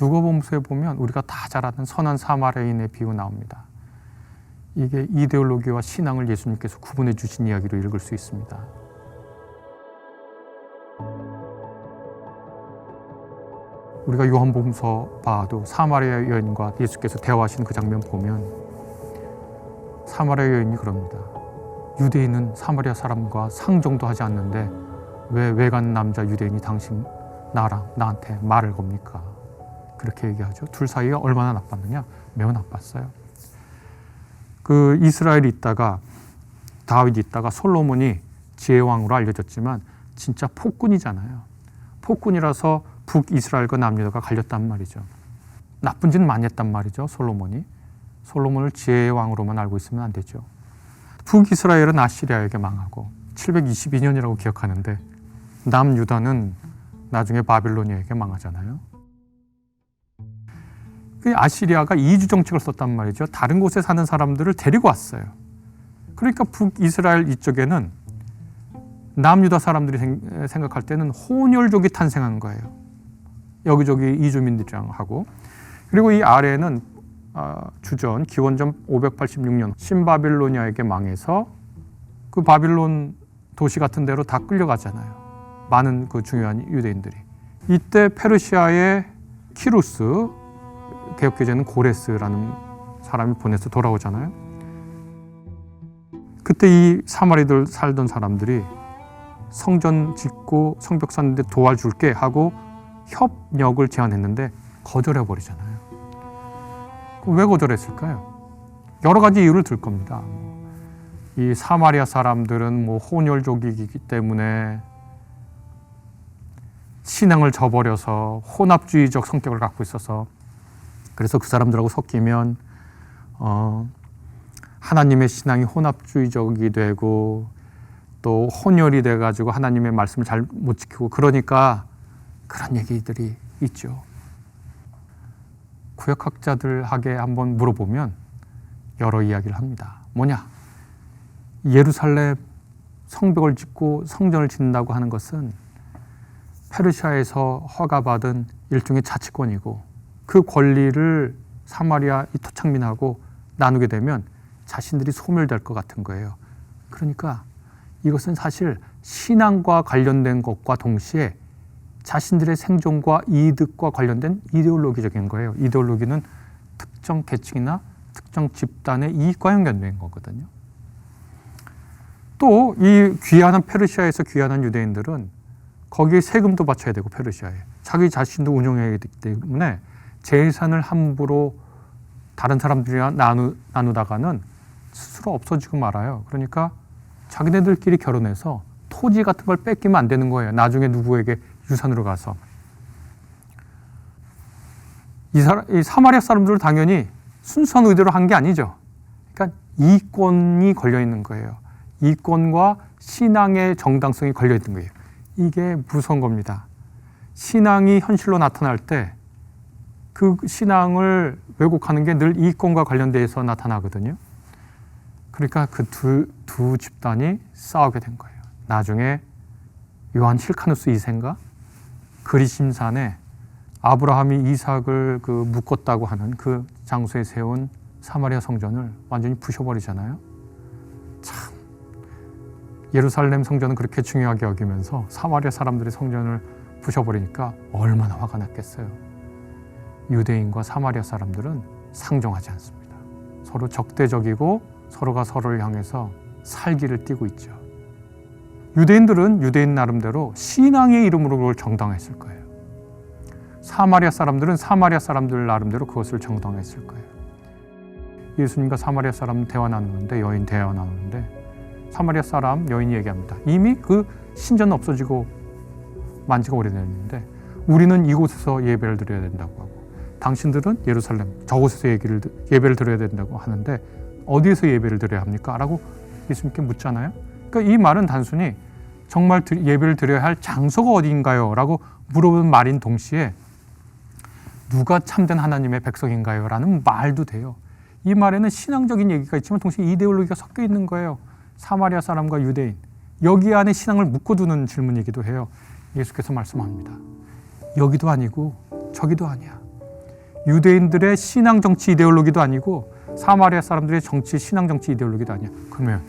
누가복음서에 보면 우리가 다 잘 아는 선한 사마리아인의 비유 나옵니다. 이게 이데올로기와 신앙을 예수님께서 구분해 주신 이야기로 읽을 수 있습니다. 우리가 요한복음서 봐도 사마리아 여인과 예수께서 대화하시는 그 장면 보면 사마리아 여인이 그럽니다. 유대인은 사마리아 사람과 상종도 하지 않는데 왜 외간 남자 유대인이 당신 나한테 말을 겁니까? 그렇게 얘기하죠. 둘 사이가 얼마나 나빴느냐? 매우 나빴어요. 그 이스라엘이 있다가 다윗이 있다가 솔로몬이 지혜왕으로 알려졌지만 진짜 폭군이잖아요. 폭군이라서 북이스라엘과 남유다가 갈렸단 말이죠. 나쁜 짓 많이 했단 말이죠. 솔로몬을 지혜왕으로만 알고 있으면 안 되죠. 북이스라엘은 아시리아에게 망하고 722년이라고 기억하는데 남유다는 나중에 바빌로니아에게 망하잖아요. 그 아시리아가 이주 정책을 썼단 말이죠. 다른 곳에 사는 사람들을 데리고 왔어요. 그러니까 북이스라엘 이쪽에는 남유다 사람들이 생각할 때는 혼혈족이 탄생한 거예요. 여기저기 이주민들이랑 하고. 그리고 이 아래에는 주전 기원전 586년 신바빌로니아에게 망해서 그 바빌론 도시 같은 데로 다 끌려가잖아요. 많은 그 중요한 유대인들이. 이때 페르시아의 키루스, 개역기제는 고레스라는 사람이 보내서 돌아오잖아요. 그때 이 사마리들 살던 사람들이 성전 짓고 성벽 쌓는데 도와줄게 하고 협력을 제안했는데 거절해버리잖아요. 왜 거절했을까요? 여러 가지 이유를 들 겁니다. 이 사마리아 사람들은 혼혈족이기 때문에 신앙을 저버려서 혼합주의적 성격을 갖고 있어서 그래서 그 사람들하고 섞이면 하나님의 신앙이 혼합주의적이 되고 또 혼혈이 돼가지고 하나님의 말씀을 잘 못 지키고 그러니까 그런 얘기들이 있죠. 구역학자들에게 한번 물어보면 여러 이야기를 합니다. 뭐냐? 예루살렘 성벽을 짓고 성전을 짓는다고 하는 것은 페르시아에서 허가받은 일종의 자치권이고 그 권리를 사마리아 이 토착민하고 나누게 되면 자신들이 소멸될 것 같은 거예요. 그러니까 이것은 사실 신앙과 관련된 것과 동시에 자신들의 생존과 이득과 관련된 이데올로기적인 거예요. 이데올로기는 특정 계층이나 특정 집단의 이익과 연관된 거거든요. 또 이 귀환한 페르시아에서 귀환한 유대인들은 거기에 세금도 바쳐야 되고 페르시아에 자기 자신도 운영해야 되기 때문에 재산을 함부로 다른 사람들이랑 나누다가는 스스로 없어지고 말아요. 그러니까 자기네들끼리 결혼해서 토지 같은 걸 뺏기면 안 되는 거예요. 나중에 누구에게 유산으로 가서. 이 사마리아 사람들은 당연히 순수한 의도로 한 게 아니죠. 그러니까 이권이 걸려 있는 거예요. 이권과 신앙의 정당성이 걸려 있는 거예요. 이게 무서운 겁니다. 신앙이 현실로 나타날 때 그 신앙을 왜곡하는 게 늘 이권과 관련돼서 나타나거든요. 그러니까 그 두 집단이 싸우게 된 거예요. 나중에 요한 힐카누스 2세인가 그리심산에 아브라함이 이삭을 묶었다고 하는 그 장소에 세운 사마리아 성전을 완전히 부셔버리잖아요. 참 예루살렘 성전은 그렇게 중요하게 여기면서 사마리아 사람들의 성전을 부셔버리니까 얼마나 화가 났겠어요. 유대인과 사마리아 사람들은 상종하지 않습니다. 서로 적대적이고 서로가 서로를 향해서 살기를 띠고 있죠. 유대인들은 유대인 나름대로 신앙의 이름으로 그걸 정당했을 거예요. 사마리아 사람들은 사마리아 사람들 나름대로 그것을 정당했을 거예요. 예수님과 사마리아 사람 대화 나누는데 여인 대화 나누는데 사마리아 사람 여인이 얘기합니다. 이미 그 신전은 없어지고 만지가 오래됐는데 우리는 이곳에서 예배를 드려야 된다고 하고 당신들은 예루살렘 저곳에서 예배를 드려야 된다고 하는데 어디에서 예배를 드려야 합니까? 라고 예수님께 묻잖아요. 그러니까 이 말은 단순히 정말 예배를 드려야 할 장소가 어디인가요? 라고 물어보는 말인 동시에 누가 참된 하나님의 백성인가요? 라는 말도 돼요. 이 말에는 신앙적인 얘기가 있지만 동시에 이데올로기가 섞여 있는 거예요. 사마리아 사람과 유대인. 여기 안에 신앙을 묶어두는 질문이기도 해요. 예수께서 말씀합니다. 여기도 아니고 저기도 아니야. 유대인들의 신앙 정치 이데올로기도 아니고 사마리아 사람들의 정치 신앙 정치 이데올로기도 아니야. 그러면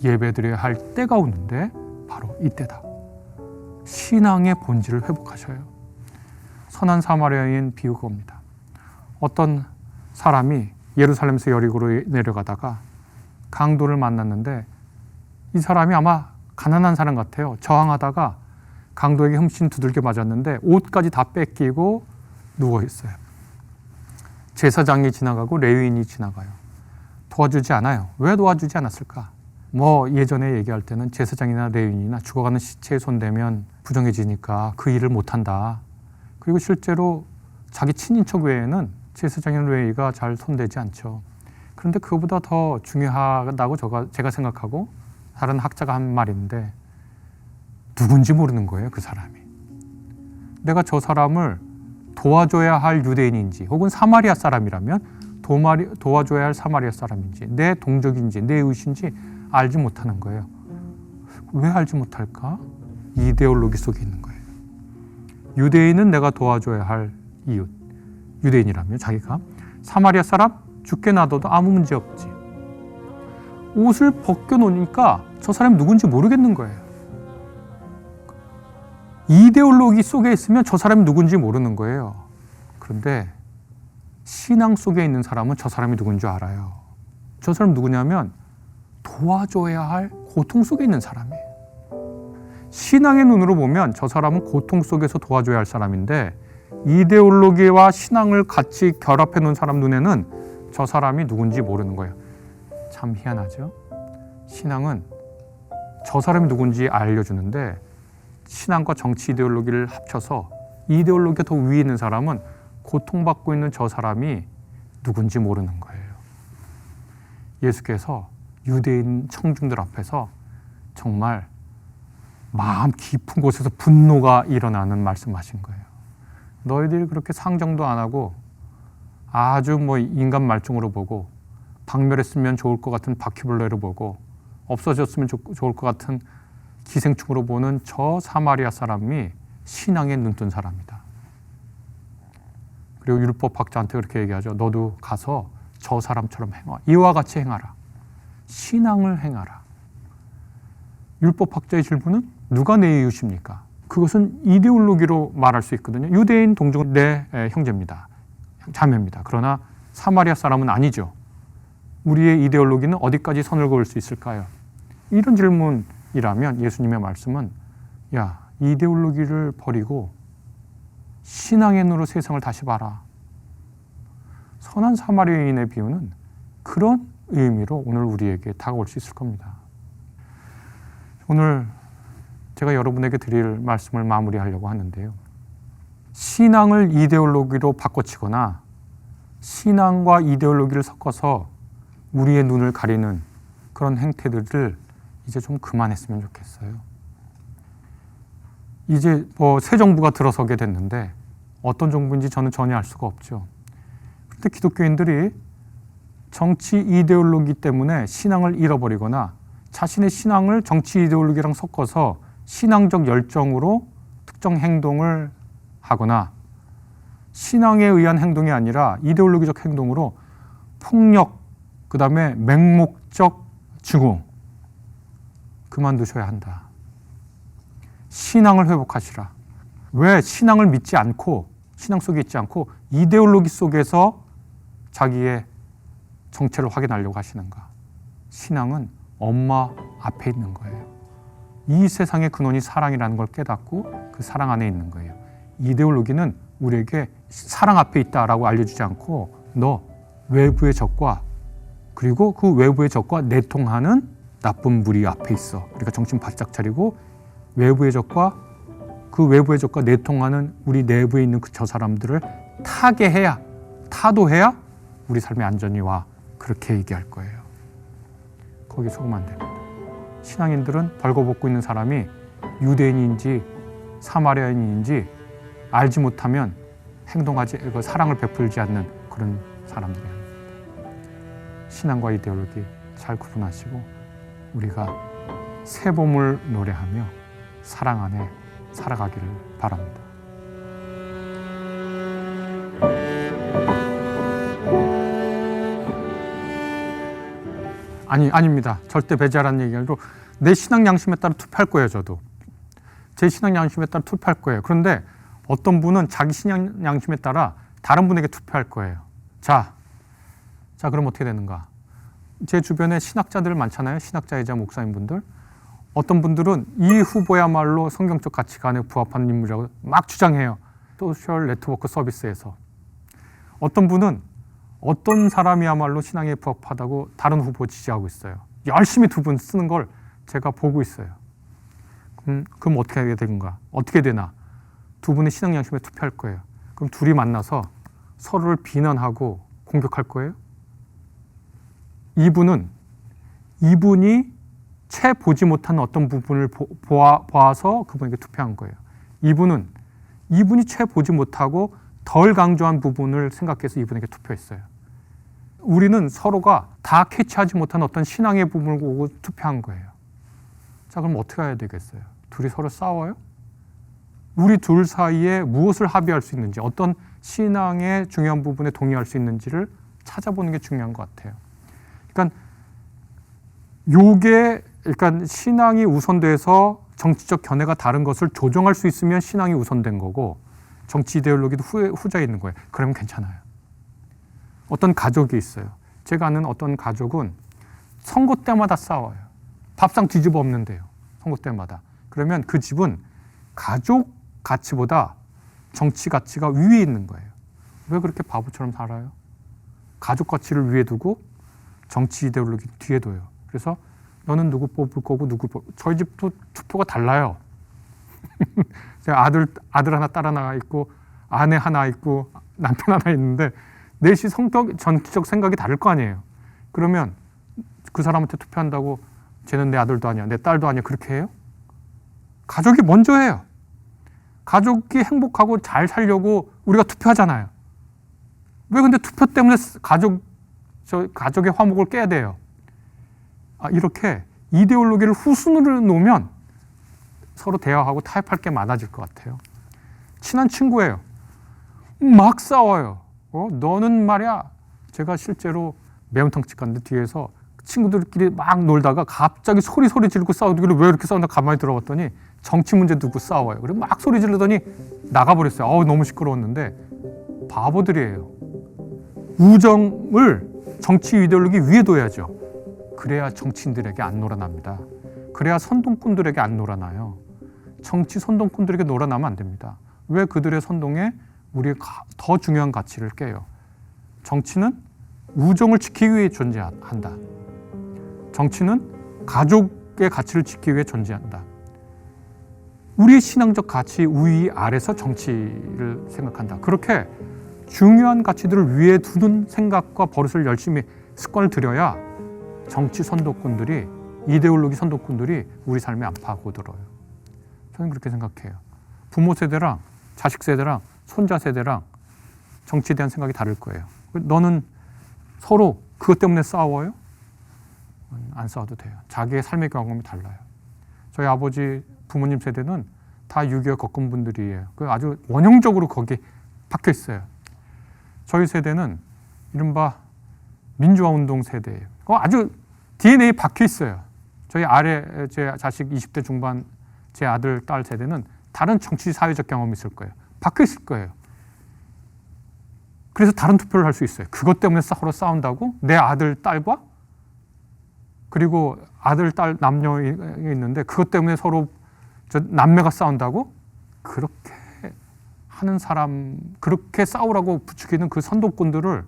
예배드려야 할 때가 오는데 바로 이때다. 신앙의 본질을 회복하셔요. 선한 사마리아인 비유가 옵니다. 어떤 사람이 예루살렘에서 여리고로 내려가다가 강도를 만났는데 이 사람이 아마 가난한 사람 같아요. 저항하다가 강도에게 흠씬 두들겨 맞았는데 옷까지 다 뺏기고 누워있어요. 제사장이 지나가고 레위인이 지나가요. 도와주지 않아요. 왜 도와주지 않았을까? 예전에 얘기할 때는 제사장이나 레위인이나 죽어가는 시체에 손대면 부정해지니까 그 일을 못한다. 그리고 실제로 자기 친인척 외에는 제사장이나 레위가 잘 손대지 않죠. 그런데 그거보다 더 중요하다고 제가 생각하고 다른 학자가 한 말인데 누군지 모르는 거예요, 그 사람이. 내가 저 사람을 도와줘야 할 유대인인지 혹은 사마리아 사람이라면 도와줘야 할 사마리아 사람인지 내 동족인지 내 이웃인지 알지 못하는 거예요. 왜 알지 못할까? 이데올로기 속에 있는 거예요. 유대인은 내가 도와줘야 할 이웃. 유대인이라면 자기가 사마리아 사람 죽게 놔둬도 아무 문제 없지. 옷을 벗겨놓으니까 저 사람이 누군지 모르겠는 거예요. 이데올로기 속에 있으면 저 사람이 누군지 모르는 거예요. 그런데 신앙 속에 있는 사람은 저 사람이 누군지 알아요. 저 사람 누구냐면 도와줘야 할 고통 속에 있는 사람이에요. 신앙의 눈으로 보면 저 사람은 고통 속에서 도와줘야 할 사람인데 이데올로기와 신앙을 같이 결합해 놓은 사람 눈에는 저 사람이 누군지 모르는 거예요. 참 희한하죠? 신앙은 저 사람이 누군지 알려주는데 신앙과 정치 이데올로기를 합쳐서 이데올로기가 더 위에 있는 사람은 고통받고 있는 저 사람이 누군지 모르는 거예요. 예수께서 유대인 청중들 앞에서 정말 마음 깊은 곳에서 분노가 일어나는 말씀하신 거예요. 너희들이 그렇게 상정도 안 하고 아주 인간 말종으로 보고 박멸했으면 좋을 것 같은 바퀴벌레로 보고 없어졌으면 좋을 것 같은 기생충으로 보는 저 사마리아 사람이 신앙에 눈뜬 사람이다. 그리고 율법학자한테 그렇게 얘기하죠. 너도 가서 저 사람처럼 행하. 이와 같이 행하라. 신앙을 행하라. 율법학자의 질문은 누가 내 이웃입니까? 그것은 이데올로기로 말할 수 있거든요. 유대인 동족은 내 형제입니다. 자매입니다. 그러나 사마리아 사람은 아니죠. 우리의 이데올로기는 어디까지 선을 그을 수 있을까요? 이런 질문이라면 예수님의 말씀은 이데올로기를 버리고 신앙의 눈으로 세상을 다시 봐라. 선한 사마리아인의 비유는 그런 의미로 오늘 우리에게 다가올 수 있을 겁니다. 오늘 제가 여러분에게 드릴 말씀을 마무리하려고 하는데요. 신앙을 이데올로기로 바꿔치거나 신앙과 이데올로기를 섞어서 우리의 눈을 가리는 그런 행태들을 이제 좀 그만했으면 좋겠어요. 이제 새 정부가 들어서게 됐는데 어떤 정부인지 저는 전혀 알 수가 없죠. 그런데 기독교인들이 정치 이데올로기 때문에 신앙을 잃어버리거나 자신의 신앙을 정치 이데올로기랑 섞어서 신앙적 열정으로 특정 행동을 하거나 신앙에 의한 행동이 아니라 이데올로기적 행동으로 폭력, 그 다음에 맹목적 증오, 그만두셔야 한다. 신앙을 회복하시라. 왜 신앙을 믿지 않고 신앙 속에 있지 않고 이데올로기 속에서 자기의 정체를 확인하려고 하시는가? 신앙은 엄마 앞에 있는 거예요. 이 세상의 근원이 사랑이라는 걸 깨닫고 그 사랑 안에 있는 거예요. 이데올로기는 우리에게 사랑 앞에 있다라고 알려주지 않고 너 외부의 적과 그리고 그 외부의 적과 내통하는 나쁜 무리 앞에 있어. 우리가 정신 바짝 차리고 외부의 적과 그 외부의 적과 내통하는 우리 내부에 있는 저 사람들을 타개해야, 타도해야 우리 삶의 안전이 와. 그렇게 얘기할 거예요. 거기 속으면 안 됩니다. 신앙인들은 벌거벗고 있는 사람이 유대인인지 사마리아인인지 알지 못하면 행동하지, 사랑을 베풀지 않는 그런 사람들이 아닙니다. 신앙과 이데올로기 잘 구분하시고 우리가 새 봄을 노래하며 사랑 안에 살아가기를 바랍니다. 아닙니다. 절대 배제하라는 얘기 아니고 내 신앙 양심에 따라 투표할 거예요. 저도 제 신앙 양심에 따라 투표할 거예요. 그런데 어떤 분은 자기 신앙 양심에 따라 다른 분에게 투표할 거예요. 자 그럼 어떻게 되는가? 제 주변에 신학자들 많잖아요. 신학자이자 목사님분들. 어떤 분들은 이 후보야말로 성경적 가치관에 부합하는 인물이라고 막 주장해요. 소셜 네트워크 서비스에서. 어떤 분은 어떤 사람이야말로 신앙에 부합하다고 다른 후보 지지하고 있어요. 열심히 두 분 쓰는 걸 제가 보고 있어요. 그럼 어떻게 하게 되는가? 어떻게 되나? 두 분의 신앙 양심에 투표할 거예요. 그럼 둘이 만나서 서로를 비난하고 공격할 거예요? 이분이 채 보지 못한 어떤 부분을 보아서 그분에게 투표한 거예요. 이분이 채 보지 못하고 덜 강조한 부분을 생각해서 이분에게 투표했어요. 우리는 서로가 다 캐치하지 못한 어떤 신앙의 부분을 보고 투표한 거예요. 자, 그럼 어떻게 해야 되겠어요? 둘이 서로 싸워요? 우리 둘 사이에 무엇을 합의할 수 있는지, 어떤 신앙의 중요한 부분에 동의할 수 있는지를 찾아보는 게 중요한 것 같아요. 그러니까 신앙이 우선돼서 정치적 견해가 다른 것을 조정할 수 있으면 신앙이 우선된 거고, 정치 이데올로기도 후자에 있는 거예요. 그러면 괜찮아요. 어떤 가족이 있어요. 제가 아는 어떤 가족은 선거 때마다 싸워요. 밥상 뒤집어 엎는데요. 선거 때마다. 그러면 그 집은 가족 가치보다 정치 가치가 위에 있는 거예요. 왜 그렇게 바보처럼 살아요? 가족 가치를 위에 두고 정치 이데올로기 뒤에 둬요. 그래서 너는 누구 뽑을 거고 저희 집도 투표가 달라요. 제가 아들 하나, 딸 하나 있고 아내 하나 있고 남편 하나 있는데 넷이 정치적 생각이 다를 거 아니에요. 그러면 그 사람한테 투표한다고 쟤는 내 아들도 아니야, 내 딸도 아니야, 그렇게 해요? 가족이 먼저 해요. 가족이 행복하고 잘 살려고 우리가 투표하잖아요. 왜 근데 투표 때문에 가족의 화목을 깨야 돼요? 이렇게 이데올로기를 후순으로 놓으면 서로 대화하고 타협할 게 많아질 것 같아요. 친한 친구예요. 막 싸워요. 너는 말이야. 제가 실제로 매운탕집 갔는데 뒤에서 친구들끼리 막 놀다가 갑자기 소리 지르고 싸우길래 왜 이렇게 싸우나 가만히 들어봤더니 정치 문제 두고 싸워요. 그리고 막 소리 지르더니 나가버렸어요. 너무 시끄러웠는데 바보들이에요. 우정을 정치 이데올로기 위에 둬야죠. 그래야 정치인들에게 안 놀아납니다. 그래야 선동꾼들에게 안 놀아나요. 정치 선동꾼들에게 놀아나면 안 됩니다. 왜 그들의 선동에 우리의 더 중요한 가치를 깨요? 정치는 우정을 지키기 위해 존재한다. 정치는 가족의 가치를 지키기 위해 존재한다. 우리의 신앙적 가치 우위 아래서 정치를 생각한다. 그렇게 중요한 가치들을 위에 두는 생각과 버릇을 열심히 습관을 들여야 정치 선도꾼들이, 이데올로기 선도꾼들이 우리 삶에 안 파고들어요. 저는 그렇게 생각해요. 부모 세대랑 자식 세대랑 손자 세대랑 정치에 대한 생각이 다를 거예요. 너는 서로 그것 때문에 싸워요? 안 싸워도 돼요. 자기의 삶의 경험이 달라요. 저희 아버지 부모님 세대는 다 6.25 겪은 분들이에요. 아주 원형적으로 거기 박혀 있어요. 저희 세대는 이른바 민주화운동 세대예요. 아주 DNA에 박혀 있어요. 저희 아래 제 자식 20대 중반 제 아들, 딸 세대는 다른 정치 사회적 경험이 있을 거예요. 박혀 있을 거예요. 그래서 다른 투표를 할 수 있어요. 그것 때문에 서로 싸운다고? 내 아들, 딸과? 그리고 아들, 딸, 남녀 있는데 그것 때문에 서로 남매가 싸운다고? 그렇게 하는 사람, 그렇게 싸우라고 부추기는 그 선동꾼들을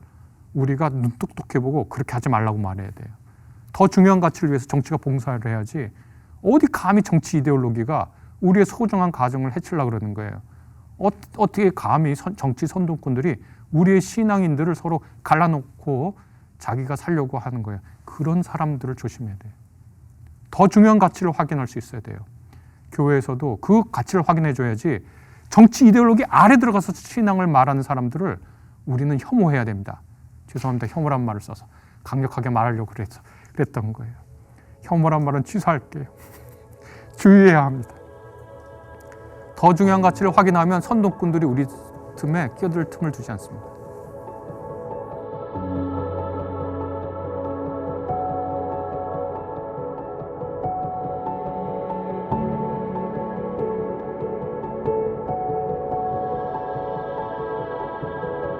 우리가 눈똑똑해보고 그렇게 하지 말라고 말해야 돼요. 더 중요한 가치를 위해서 정치가 봉사를 해야지 어디 감히 정치 이데올로기가 우리의 소중한 가정을 해치려고 그러는 거예요. 어떻게 감히 정치 선동꾼들이 우리의 신앙인들을 서로 갈라놓고 자기가 살려고 하는 거예요. 그런 사람들을 조심해야 돼요. 더 중요한 가치를 확인할 수 있어야 돼요. 교회에서도 그 가치를 확인해 줘야지 정치 이데올로기 아래 들어가서 신앙을 말하는 사람들을 우리는 혐오해야 됩니다. 죄송합니다. 혐오란 말을 써서 강력하게 말하려고 그랬던 거예요. 혐오란 말은 취소할게요. 주의해야 합니다. 더 중요한 가치를 확인하면 선동꾼들이 우리 틈에 끼어들 틈을 두지 않습니다.